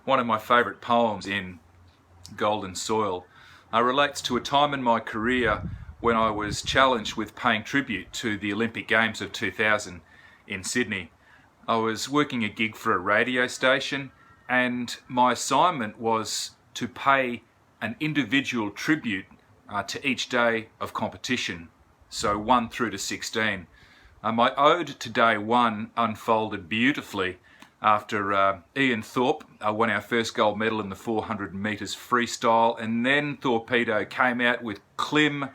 One of my favourite poems in Golden Soil relates to a time in my career when I was challenged with paying tribute to the Olympic Games of 2000 in Sydney. I was working a gig for a radio station and my assignment was to pay an individual tribute to each day of competition, so 1 through to 16. My ode to day 1 unfolded beautifully after Ian Thorpe won our first gold medal in the 400 metres freestyle, and then Torpedo came out with Klim,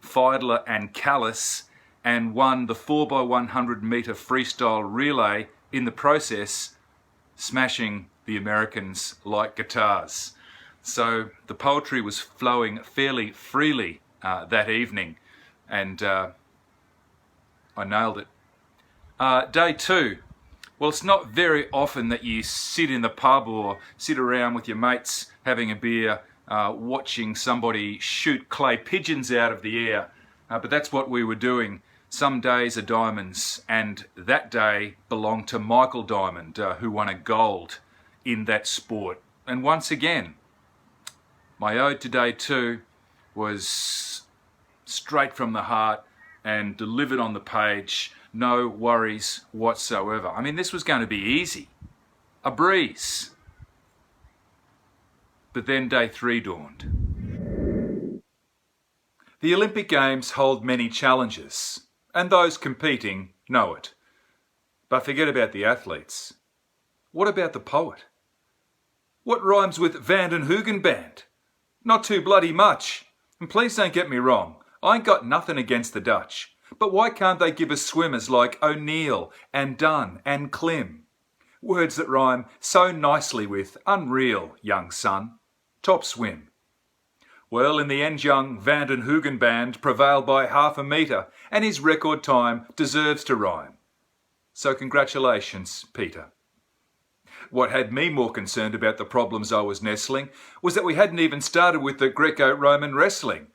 Feidler and Callis and won the 4x100 metre freestyle relay, in the process smashing the Americans like guitars. So the poetry was flowing fairly freely that evening, and I nailed it. Day 2. Well, it's not very often that you sit in the pub or sit around with your mates having a beer watching somebody shoot clay pigeons out of the air, but that's what we were doing. Some days are diamonds, and that day belonged to Michael Diamond, who won a gold in that sport. And once again, my ode to day 2 was straight from the heart and delivered on the page. No worries whatsoever. I mean, this was going to be easy, a breeze. But then day 3 dawned. The Olympic Games hold many challenges, and those competing know it. But forget about the athletes. What about the poet? What rhymes with Van and Hoogenband? Not too bloody much. And please don't get me wrong, I ain't got nothing against the Dutch. But why can't they give us swimmers like O'Neill and Dunn and Klim? Words that rhyme so nicely with unreal, young son. Top swim. Well, in the end, young Van den Hoogenband prevailed by half a metre, and his record time deserves to rhyme. So congratulations, Peter. What had me more concerned about the problems I was nestling was that we hadn't even started with the Greco-Roman wrestling.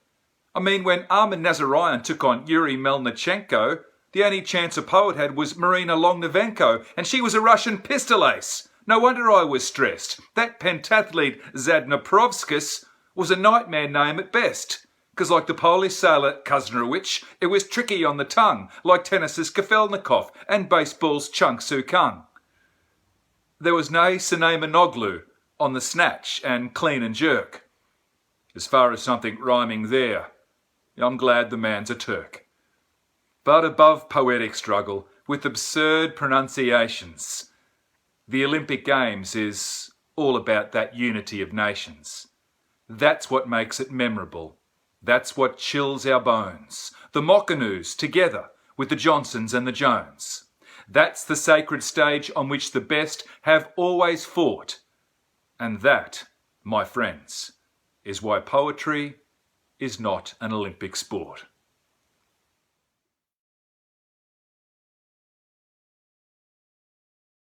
I mean, when Armin Nazarian took on Yuri Melnichenko, the only chance a poet had was Marina Longnevenko, and she was a Russian pistol ace. No wonder I was stressed. That pentathlete Zadneprovskis was a nightmare name at best, because like the Polish sailor Kaznerowicz, it was tricky on the tongue, like tennis's Kafelnikov and baseball's Chung Soo Kang. There was no Sinemanoglu on the snatch and clean and jerk. As far as something rhyming there, I'm glad the man's a Turk. But above poetic struggle with absurd pronunciations, the Olympic Games is all about that unity of nations. That's what makes it memorable. That's what chills our bones. The Mockanoos together with the Johnsons and the Jones. That's the sacred stage on which the best have always fought. And that, my friends, is why poetry is not an Olympic sport.